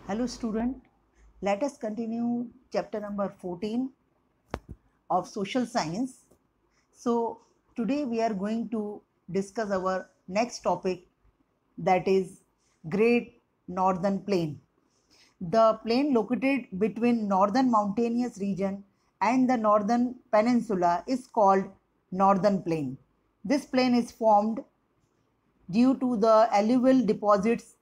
Hello student, let us continue chapter number 14 of social science. So today we are going to discuss our next topic, that is Great Northern Plain. The plain located between northern mountainous region and the northern peninsula is called Northern Plain. This plain is formed due to the alluvial deposits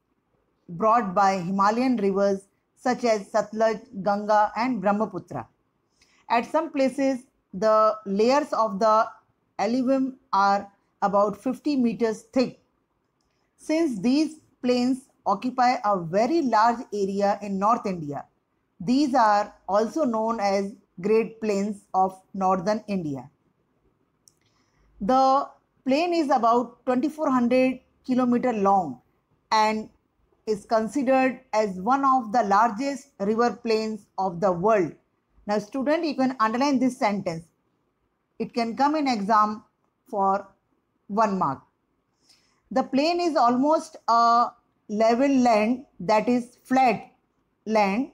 brought by Himalayan rivers such as Satluj, Ganga and Brahmaputra. At some places, the layers of the alluvium are about 50 meters thick. Since these plains occupy a very large area in North India, these are also known as Great Plains of Northern India. The plain is about 2400 kilometers long and is considered as one of the largest river plains of the world. Now student, you can underline this sentence. It can come in exam for 1 mark. The plain is almost a level land, that is flat land.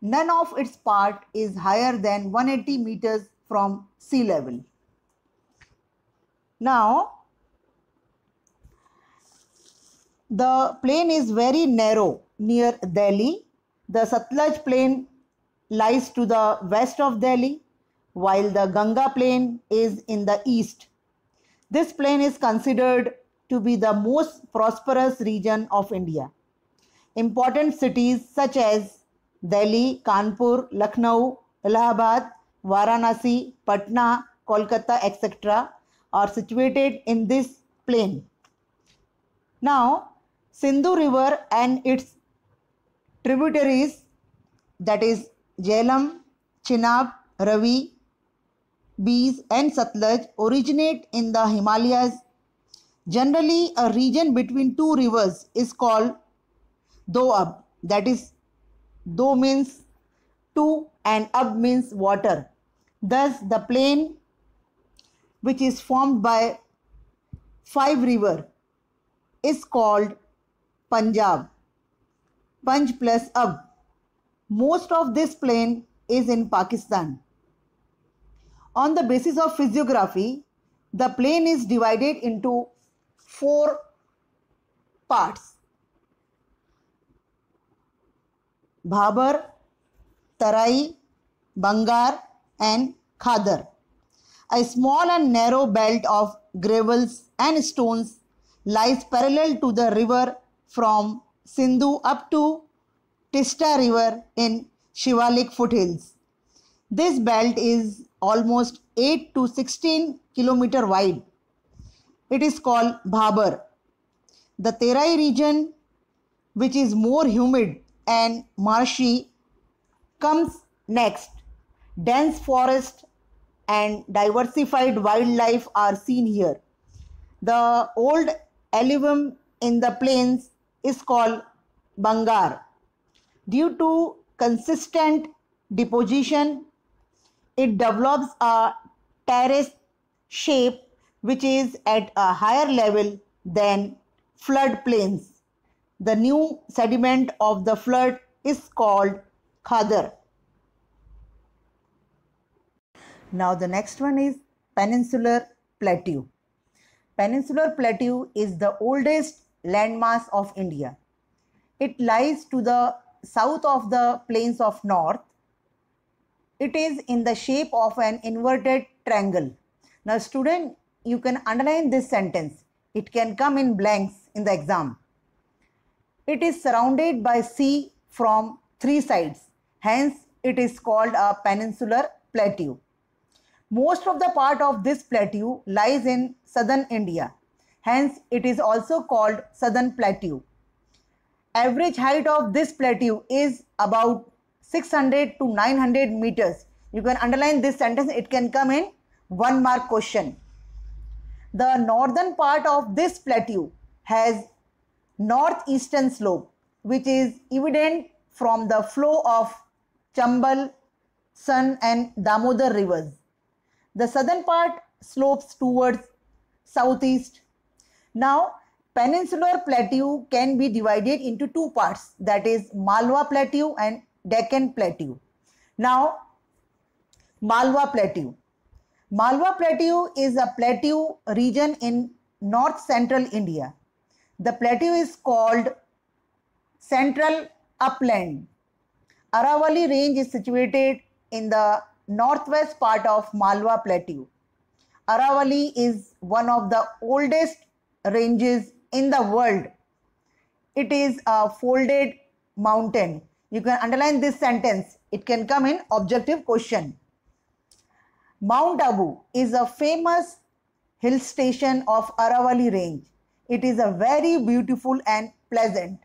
None of its part is higher than 180 meters from sea level. Now, the plain is very narrow near Delhi. The Satluj plain lies to the west of Delhi, while the Ganga plain is in the east. This plain is considered to be the most prosperous region of India. Important cities such as Delhi, Kanpur, Lucknow, Allahabad, Varanasi, Patna, Kolkata, etc. are situated in this plain. Now, Sindhu River and its tributaries, that is Jhelum, Chenab, Ravi, Beas and Satluj, originate in the Himalayas. Generally, a region between two rivers is called Doab, that is, Do means two and Ab means water. Thus, the plain which is formed by 5 rivers is called Punjab. Panj plus Ab. Most of this plain is in Pakistan. On the basis of physiography, the plain is divided into 4 parts: Bhabar, Tarai, Bangar and Khadar. A small and narrow belt of gravels and stones lies parallel to the river from Sindhu up to Tista River in Shivalik foothills. This belt is almost 8 to 16 kilometers wide. It is called Bhabar. The Terai region, which is more humid and marshy, comes next. Dense forest and diversified wildlife are seen here. The old alluvium in the plains is called Bangar. Due to consistent deposition, it develops a terrace shape which is at a higher level than flood plains. The new sediment of the flood is called Khadar. Now the next one is Peninsular Plateau. Peninsular Plateau is the oldest landmass of India. It lies to the south of the plains of north. It is in the shape of an inverted triangle. Now student, you can underline this sentence. It can come in blanks in the exam. It is surrounded by sea from 3 sides. Hence, it is called a peninsular plateau. Most of the part of this plateau lies in southern India. Hence, it is also called Southern Plateau. Average height of this plateau is about 600 to 900 meters. You can underline this sentence. It can come in 1 mark question. The northern part of this plateau has northeastern slope, which is evident from the flow of Chambal, Son and Damodar rivers. The southern part slopes towards southeast. Now, Peninsular Plateau can be divided into two parts, that is Malwa Plateau and Deccan Plateau. Now, Malwa Plateau. Malwa Plateau is a plateau region in north-central India. The plateau is called Central Upland. Aravalli range is situated in the northwest part of Malwa Plateau. Aravalli is one of the oldest ranges in the world. It is a folded mountain. You can underline this sentence. It can come in objective question. Mount Abu is a famous hill station of Aravalli range. It is a very beautiful and pleasant.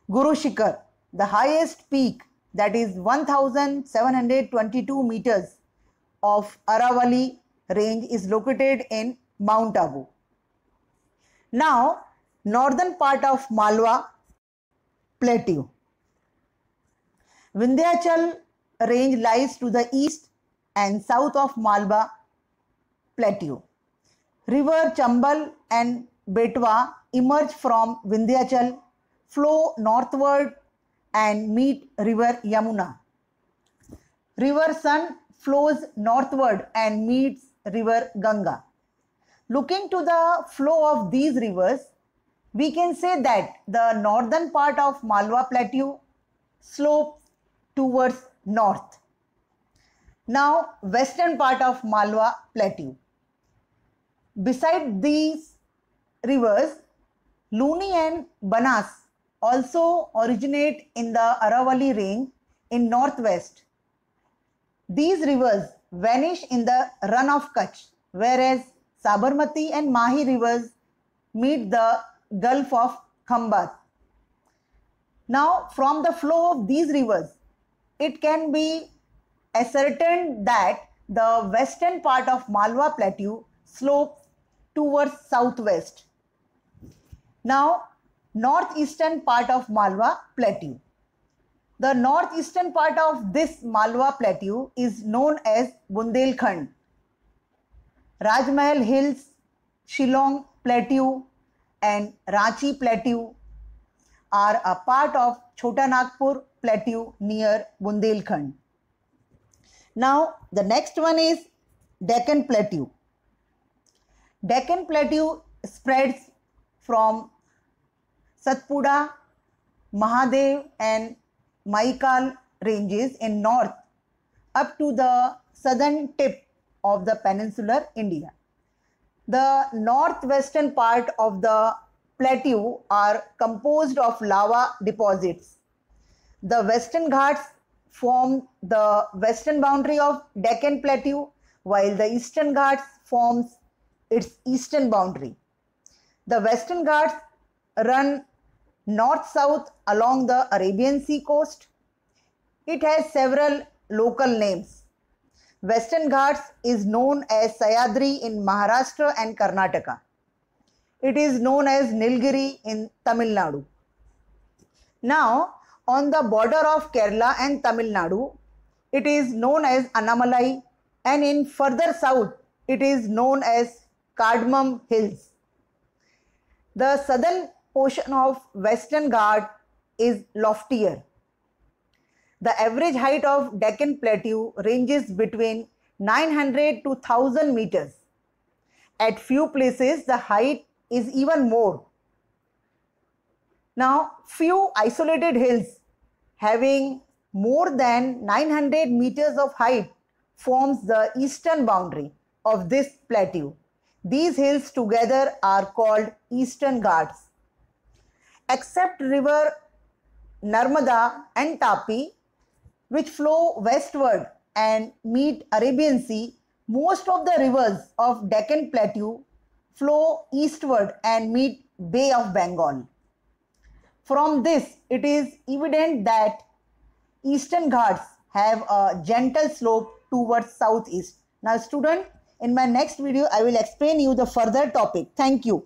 Guru Shikhar, the highest peak, that is 1722 meters of Aravalli range, is located in Mount Abu. Now, northern part of Malwa Plateau. Vindhyachal range lies to the east and south of Malwa Plateau. River Chambal and Betwa emerge from Vindhyachal, flow northward and meet river Yamuna. River Sun flows northward and meets river Ganga. Looking to the flow of these rivers, we can say that the northern part of Malwa Plateau slopes towards north. Now, western part of Malwa Plateau. Beside these rivers, Luni and Banas also originate in the Aravalli range in northwest. These rivers vanish in the run of Kutch, whereas Sabarmati and Mahi rivers meet the Gulf of Khambat. Now, from the flow of these rivers, it can be ascertained that the western part of Malwa Plateau slopes towards southwest. Now, northeastern part of Malwa Plateau. The northeastern part of this Malwa Plateau is known as Bundelkhand. Rajmahal Hills, Shillong Plateau and Ranchi Plateau are a part of Chota Nagpur Plateau near Bundelkhand. Now, the next one is Deccan Plateau. Deccan Plateau spreads from Satpura, Mahadev and Maikal ranges in north up to the southern tip of the peninsular India. The northwestern part of the plateau are composed of lava deposits. The Western Ghats form the western boundary of Deccan Plateau, while the Eastern Ghats forms its eastern boundary. The Western Ghats run north-south along the Arabian Sea coast. It has several local names. Western Ghats is known as Sayadri in Maharashtra and Karnataka. It is known as Nilgiri in Tamil Nadu. Now, on the border of Kerala and Tamil Nadu, it is known as Annamalai, and in further south, it is known as Cardamom Hills. The southern portion of Western Ghat is loftier. The average height of Deccan Plateau ranges between 900 to 1000 meters. At few places, the height is even more. Now, few isolated hills having more than 900 meters of height forms the eastern boundary of this plateau. These hills together are called Eastern Ghats. Except river Narmada and Tapi, which flow westward and meet Arabian Sea, most of the rivers of Deccan Plateau flow eastward and meet Bay of Bengal. From this, it is evident that Eastern Ghats have a gentle slope towards southeast. Now, student, in my next video, I will explain you the further topic. Thank you.